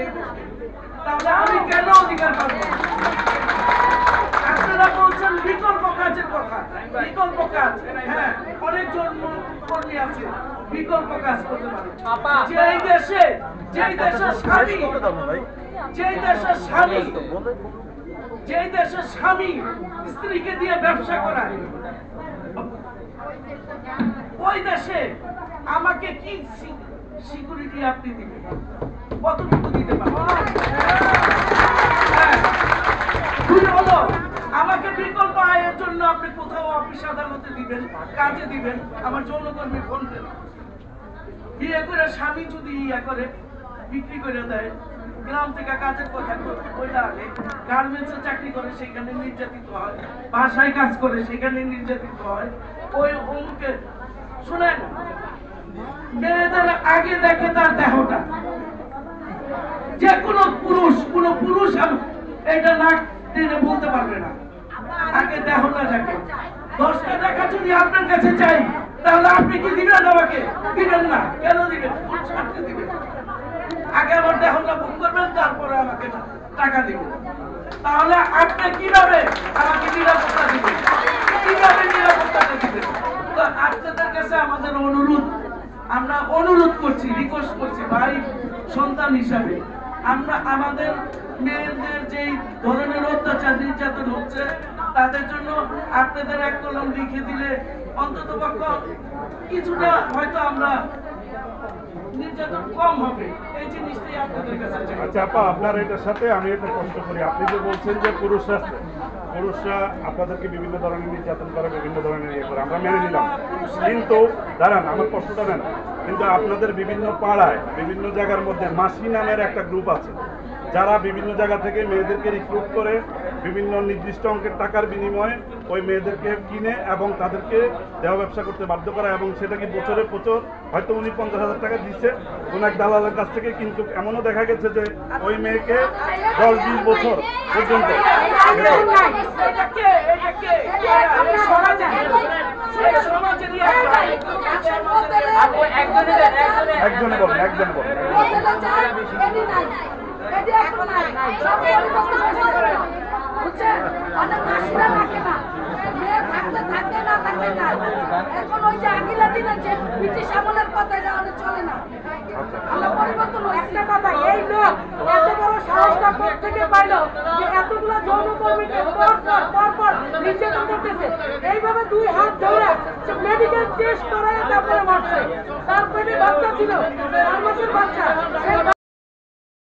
এই দেশে, তাহলে আমি কেন অধিকার পাবো? আপনারা বলছেন বিকল্প কাজের কথা, বিকল্প কাজ। হ্যাঁ, অনেক জন কর্মী আছে বিকল্প কাজ করতে পারে। যেই দেশের স্বামী, যেই দেশের স্বামী স্ত্রীকে দিয়ে ব্যবসা করায়, ওই দেশে আমাকে কি সিকিউরিটি আপনি দিবেন? কতটুকু দিতে পারবেন? দুই হলো, আমাকে বিকল্প আয়ের জন্য আপনি কোথাও অফিস আদালতে দিবেন, কাজে দিবেন। আমার যৌনকর্মী ফোন দেন, বিয়ে করে স্বামী যদি ইয়া করে বিক্রি করে দেয়, গ্রাম থেকে কাজের কথা কইলা আগে, গার্মেন্টসে চাকরি করে সেখানে নির্যাতিত হয়, বাসায় কাজ করে সেখানে নির্যাতিত হয়। ওই অমুকে শুনেন, মেয়েদের আগে দেখে তার দেহটা। যে কোনো পুরুষ এটা নাক টেনে বলতে পারবে না, আগে দেহটা দেখে। 10টা টাকা যদি আপনার কাছে চাই, তাহলে আপনি কি দিবেন? আমাকে দিবেন না। কেন দিবেন? দিবেন আগে আমার দেহটা বুক করবেন, তারপরে আমাকে টাকা দিবেন। তাহলে আপনি কিভাবে আমাকে নিরাপত্তা দিবেন? কিভাবে নিরাপত্তাটা দিবেন? তো আপনাদের কাছে আমাদের অনুরোধ, আমরা অনুরোধ করছি, রিকোয়েস্ট করছি, ভাই সন্তান হিসাবে আমরা আমাদের মেয়েদের যেই ধরনের অত্যাচার নির্যাতন হচ্ছে, তাদের জন্য আপনাদের এক কলম লিখে দিলে অন্তত কিছুটা হয়তো আমরা নির্যাতন কম হবে। এই জিনিসটাই আপনাদের কাছে। আচ্ছা আপা, আপনার এটার সাথে আমি একটা প্রশ্ন করি। আপনি যে বলছেন যে পুরুষরা আপনাদেরকে বিভিন্ন ধরনের নির্যাতন করে, বিভিন্ন ধরনের ইয়ে করে, আমরা মেনে নিলাম, কিন্তু দাঁড়ান, আমার প্রশ্নটা নেন। কিন্তু আপনাদের বিভিন্ন পাড়ায়, বিভিন্ন জায়গার মধ্যে মাসি নামের একটা গ্রুপ আছে, যারা বিভিন্ন জায়গা থেকে মেয়েদেরকে রিক্রুট করে বিভিন্ন নির্দিষ্ট অঙ্কের টাকার বিনিময়ে ওই মেয়েদেরকে কিনে এবং তাদেরকে দেহ ব্যবসা করতে বাধ্য করা, এবং সেটা কি বছরে হয়তো উনি 50,000 টাকা দিচ্ছে কোন এক দালালের কাছ থেকে, কিন্তু এমনও দেখা গেছে যে ওই মেয়েকে 10-20 বছর পর্যন্ত একজনে বলেন। এখন ওই যে আগিলা দিনের যে ব্রিটিশ আমলের কথা চলে না, আমরা পরিবর্তন। একটা কথা, এই লোক এত বড় সাহসটা থেকে পাইল যে এতগুলো যৌনকর্মীকে পরপর নির্যাতন করতেছে। এইভাবে 2 হাত ধরে মেডিকেল টেস্ট করায় তারপরে মারছে। তার পেটে বাচ্চা ছিল, 4 মাসের বাচ্চা।